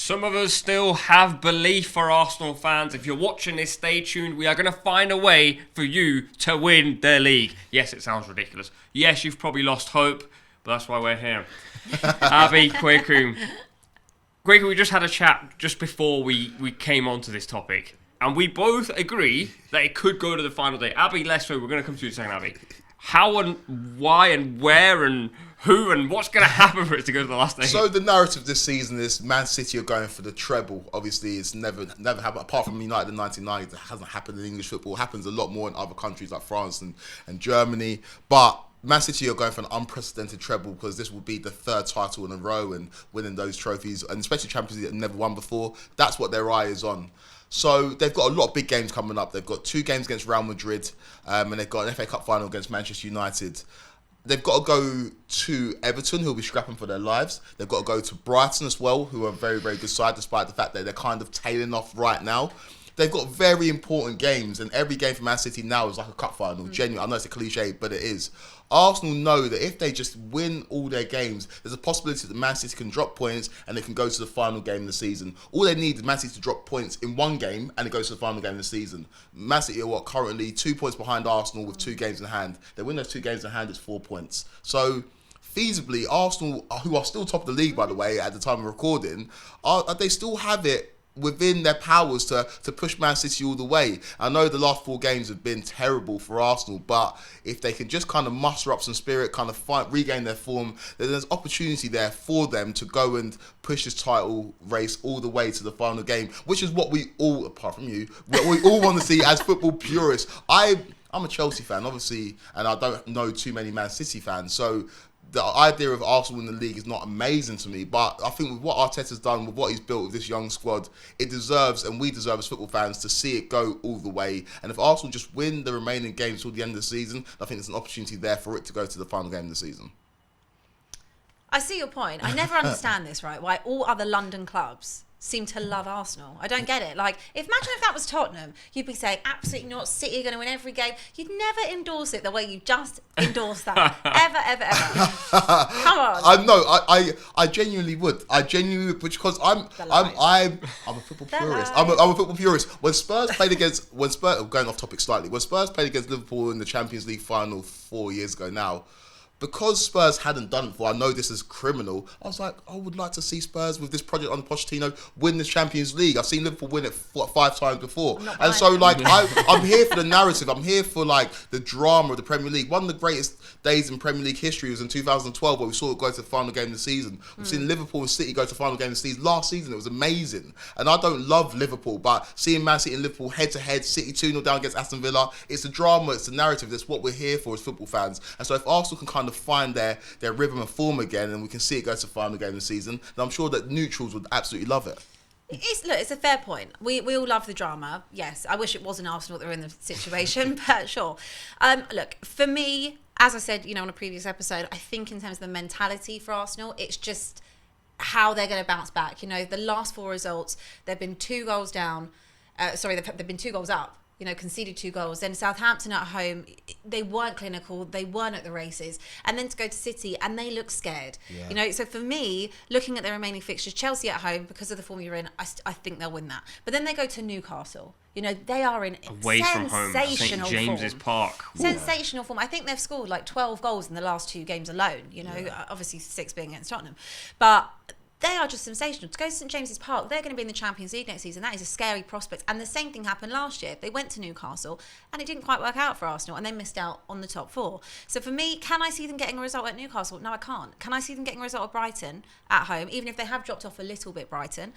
Some of us still have belief for Arsenal fans. If you're watching this, stay tuned. We are going to find a way for you to win the league. Yes, it sounds ridiculous. Yes, you've probably lost hope, but that's why we're here. Abbi, Kweku. Kweku, we just had a chat just before we came on to this topic, and we both agree that it could go to the final day. Abbi, less so. We're going to come to you in a second, Abbi. How and why and where and who and what's going to happen for it to go to the last day? So the narrative this season is Man City are going for the treble. Obviously, it's never happened. Apart from United in the 1990s, it hasn't happened in English football. It happens a lot more in other countries like France and Germany. But Man City are going for an unprecedented treble because this will be the third title in a row and winning those trophies, and especially Champions League that never won before. That's what their eye is on. So they've got a lot of big games coming up. They've got 2 games against Real Madrid, and they've got an FA Cup final against Manchester United. They've got to go to Everton, who will be scrapping for their lives. They've got to go to Brighton as well, who are a very, very good side, despite the fact that they're kind of tailing off right now. They've got very important games, and every game for Man City now is like a cup final. Genuinely, I know it's a cliche, but it is. Arsenal know that if they just win all their games, there's a possibility that Man City can drop points and they can go to the final game of the season. All they need is Man City to drop points in one game and it goes to the final game of the season. Man City are currently 2 points behind Arsenal with 2 games in hand. They win those 2 games in hand, it's 4 points. So feasibly, Arsenal, who are still top of the league, by the way, at the time of recording, they still have it within their powers to push Man City all the way. I know the last 4 games have been terrible for Arsenal, but if they can just kind of muster up some spirit, kind of regain their form, then there's opportunity there for them to go and push this title race all the way to the final game, which is what we all, apart from you, what we all want to see as football purists. I'm a Chelsea fan, obviously, and I don't know too many Man City fans, so the idea of Arsenal in the league is not amazing to me, but I think with what Arteta's done, with what he's built with this young squad, it deserves, and we deserve as football fans, to see it go all the way. And if Arsenal just win the remaining games till the end of the season, I think there's an opportunity there for it to go to the final game of the season. I see your point. I never understand this, right? Why all other London clubs seem to love Arsenal. I don't get it. Like, imagine if that was Tottenham, you'd be saying, absolutely not, City are going to win every game. You'd never endorse it the way you just endorse that. ever. Come on. I genuinely would. Because I'm a football purist. I'm a football purist. When Spurs, going off topic slightly, when Spurs played against Liverpool in the Champions League final 4 years ago now, because Spurs hadn't done it before, I know this is criminal, I was like, I would like to see Spurs with this project on Pochettino win the Champions League. I've seen Liverpool win it 5 times before. And so, like, I'm here for the narrative. I'm here for, like, the drama of the Premier League. One of the greatest days in Premier League history was in 2012, where we saw it go to the final game of the season. We've seen Liverpool and City go to the final game of the season. Last season, it was amazing. And I don't love Liverpool, but seeing Man City and Liverpool head-to-head, City 2-0 down against Aston Villa, it's the drama, it's the narrative. That's what we're here for as football fans. And so if Arsenal can kind of find their rhythm and form again, and we can see it go to the final game of the season, then I'm sure that neutrals would absolutely love it. It's a fair point. We all love the drama. Yes, I wish it wasn't Arsenal that were in the situation, but sure. Look, for me, as I said, on a previous episode, I think in terms of the mentality for Arsenal, it's just how they're going to bounce back. The last 4 results, they've been 2 goals down. They've been 2 goals up. Conceded 2 goals. Then Southampton at home, they weren't clinical. They weren't at the races. And then to go to City, and they look scared. Yeah. So for me, looking at their remaining fixtures, Chelsea at home, because of the form you're in, I think they'll win that. But then they go to Newcastle. They are in away from home, St James's Park. Sensational form. I think they've scored like 12 goals in the last 2 games alone. Obviously 6 being against Tottenham. But they are just sensational. To go to St James's Park, they're going to be in the Champions League next season. That is a scary prospect. And the same thing happened last year. They went to Newcastle and it didn't quite work out for Arsenal, and they missed out on the top 4. So for me, can I see them getting a result at Newcastle? No, I can't. Can I see them getting a result at Brighton at home, even if they have dropped off a little bit, Brighton?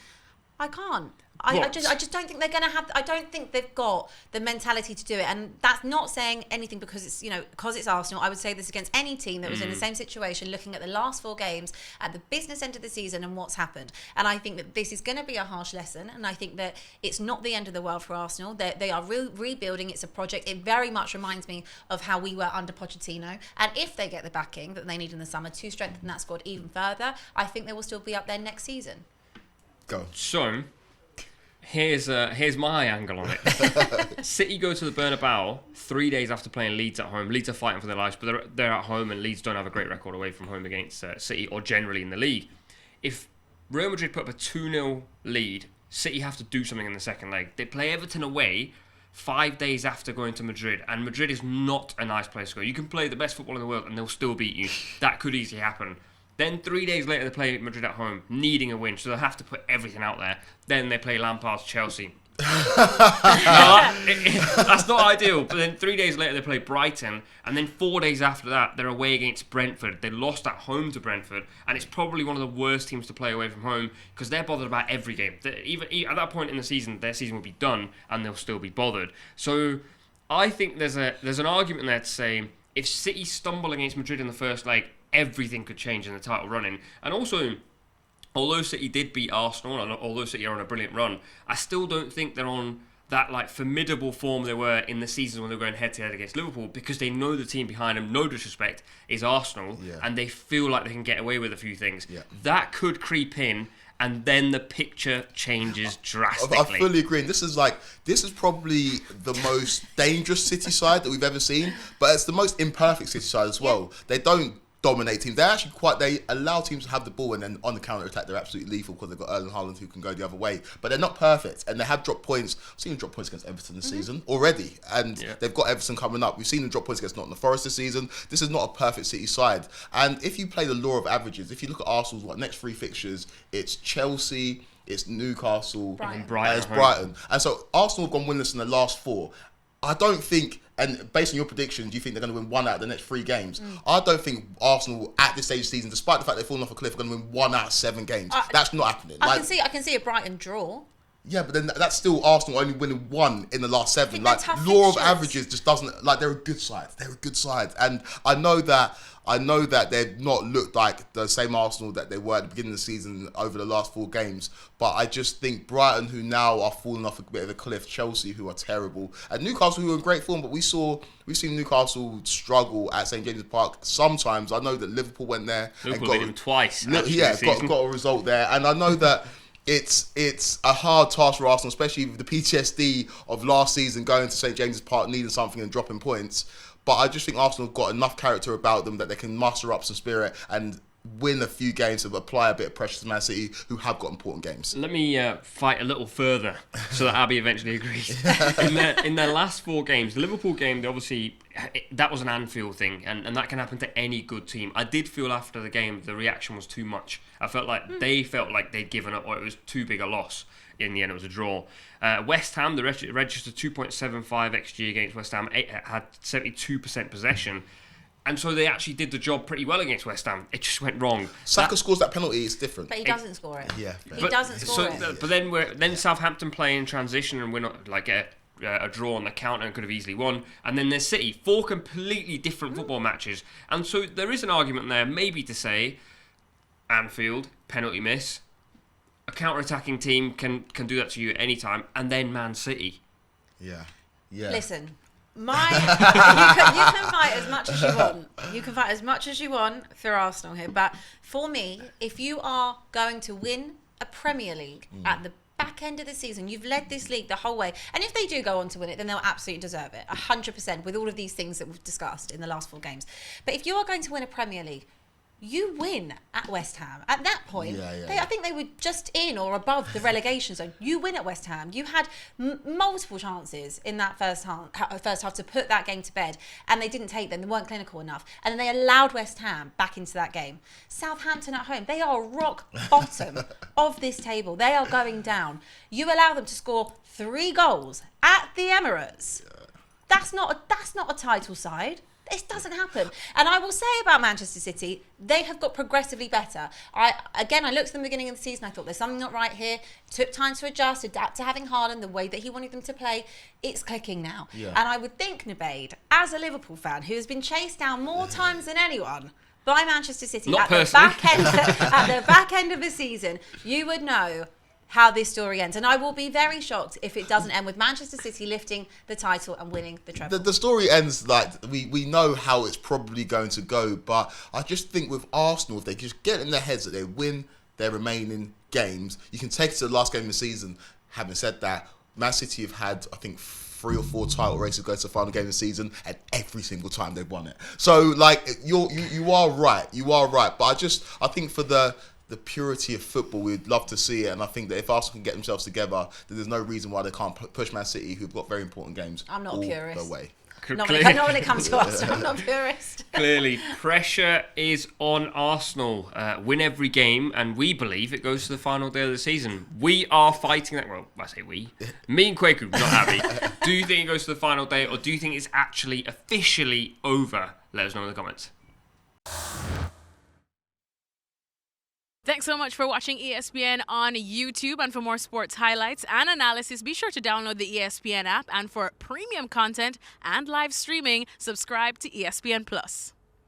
I can't. I just don't think they're going to have. I don't think they've got the mentality to do it, and that's not saying anything because it's because it's Arsenal. I would say this against any team that was in the same situation, looking at the last 4 games at the business end of the season and what's happened. And I think that this is going to be a harsh lesson, and I think that it's not the end of the world for Arsenal. They are rebuilding. It's a project. It very much reminds me of how we were under Pochettino. And if they get the backing that they need in the summer to strengthen that squad even further, I think they will still be up there next season. Go. So, here's my angle on it. City go to the Bernabeu 3 days after playing Leeds at home. Leeds are fighting for their lives, but they're at home, and Leeds don't have a great record away from home against City or generally in the league. If Real Madrid put up a 2-0 lead. City have to do something in the second leg. They play Everton away 5 days after going to Madrid, and Madrid is not a nice place to go. You can play the best football in the world and they'll still beat you. That could easily happen. Then 3 days later they play Madrid at home, needing a win, so they'll have to put everything out there. Then they play Lampard's Chelsea. That's not ideal. But then 3 days later they play Brighton, and then 4 days after that they're away against Brentford. They lost at home to Brentford, and it's probably one of the worst teams to play away from home because they're bothered about every game. Even at that point in the season, their season will be done, and they'll still be bothered. So I think there's an argument there to say if City stumble against Madrid in the first leg, everything could change in the title running. And also, although City did beat Arsenal, and although City are on a brilliant run, I still don't think they're on that like formidable form they were in the season when they were going head-to-head against Liverpool, because they know the team behind them, no disrespect, is Arsenal, and they feel like they can get away with a few things. That could creep in, and then the picture changes drastically. I fully agree. And this is probably the most dangerous City side that we've ever seen, but it's the most imperfect City side as well. They don't dominate teams. They allow teams to have the ball, and then on the counter attack they're absolutely lethal because they've got Erling Haaland who can go the other way. But they're not perfect, and they have dropped points. I've seen them drop points against Everton this season already, and they've got Everton coming up. We've seen them drop points against Nottingham Forest this season. This is not a perfect City side, and if you play the law of averages, if you look at Arsenal's next 3 fixtures, it's Chelsea, it's Newcastle, and Brighton. And so Arsenal have gone winless in the last 4. I don't think, and based on your predictions, you think they're going to win 1 out of the next 3 games. I don't think Arsenal at this stage of the season, despite the fact they've fallen off a cliff, are going to win 1 out of 7 games. That's not happening. I can see a Brighton draw. Yeah, but then that's still Arsenal only winning 1 in the last 7. Law of averages just doesn't, they're a good side. They're a good side, and I know that they've not looked like the same Arsenal that they were at the beginning of the season over the last 4 games. But I just think Brighton, who now are falling off a bit of a cliff, Chelsea, who are terrible, and Newcastle, who are in great form. But we've seen Newcastle struggle at St James's Park sometimes. I know that Liverpool went there. Liverpool beat them twice. Got a result there, and I know that. It's a hard task for Arsenal, especially with the PTSD of last season going to St James's Park, needing something and dropping points. But I just think Arsenal have got enough character about them that they can muster up some spirit and win a few games and apply a bit of pressure to Man City, who have got important games. Let me fight a little further so that Abbi eventually agrees. In their last 4 games, the Liverpool game, that was an Anfield thing, and that can happen to any good team. I did feel after the game the reaction was too much. I felt like they felt like they'd given up, or it was too big a loss. In the end, it was a draw. West Ham, the registered 2.75 XG against West Ham, had 72% possession. And so they actually did the job pretty well against West Ham. It just went wrong. Saka scores that penalty, it's different. But he doesn't score it. Yeah. He doesn't score it. But then Southampton play in transition and win a draw on the counter and could have easily won. And then there's City, 4 completely different football matches. And so there is an argument there, maybe to say, Anfield, penalty miss. A counter-attacking team can do that to you at any time. And then Man City. Yeah. Listen. You can fight as much as you want. You can fight as much as you want for Arsenal here. But for me, if you are going to win a Premier League at the back end of the season, you've led this league the whole way. And if they do go on to win it, then they'll absolutely deserve it. 100% with all of these things that we've discussed in the last 4 games. But if you are going to win a Premier League, you win at West Ham. At that point, I think they were just in or above the relegation zone. You win at West Ham. You had multiple chances in that first half to put that game to bed, and they didn't take them. They weren't clinical enough. And then they allowed West Ham back into that game. Southampton at home, they are rock bottom of this table. They are going down. You allow them to score 3 goals at the Emirates. That's not a title side. This doesn't happen. And I will say about Manchester City, they have got progressively better. I looked at the beginning of the season, I thought there's something not right here. It took time to adjust, adapt to having Haaland, the way that he wanted them to play. It's clicking now. Yeah. And I would think, Nubaid, as a Liverpool fan who has been chased down more times than anyone by Manchester City at the back end of the season, you would know how this story ends. And I will be very shocked if it doesn't end with Manchester City lifting the title and winning the treble. The story ends like we know how it's probably going to go, but I just think with Arsenal, if they just get in their heads that they win their remaining games, you can take it to the last game of the season. Having said that, Man City have had, I think, 3 or 4 title races go to the final game of the season, and every single time they've won it. So, like, you are right. You are right. But I think for the the purity of football. We'd love to see it, and I think that if Arsenal can get themselves together, then there's no reason why they can't push Man City, who've got very important games. I'm not all a purist. the way. Not when it comes to Arsenal. I'm not a purist. Clearly, pressure is on Arsenal. Win every game, and we believe it goes to the final day of the season. We are fighting that. Well, I say we. Me and Kweku, not Abbi. Do you think it goes to the final day, or do you think it's actually officially over? Let us know in the comments. Thanks so much for watching ESPN on YouTube, and for more sports highlights and analysis, be sure to download the ESPN app, and for premium content and live streaming, subscribe to ESPN Plus.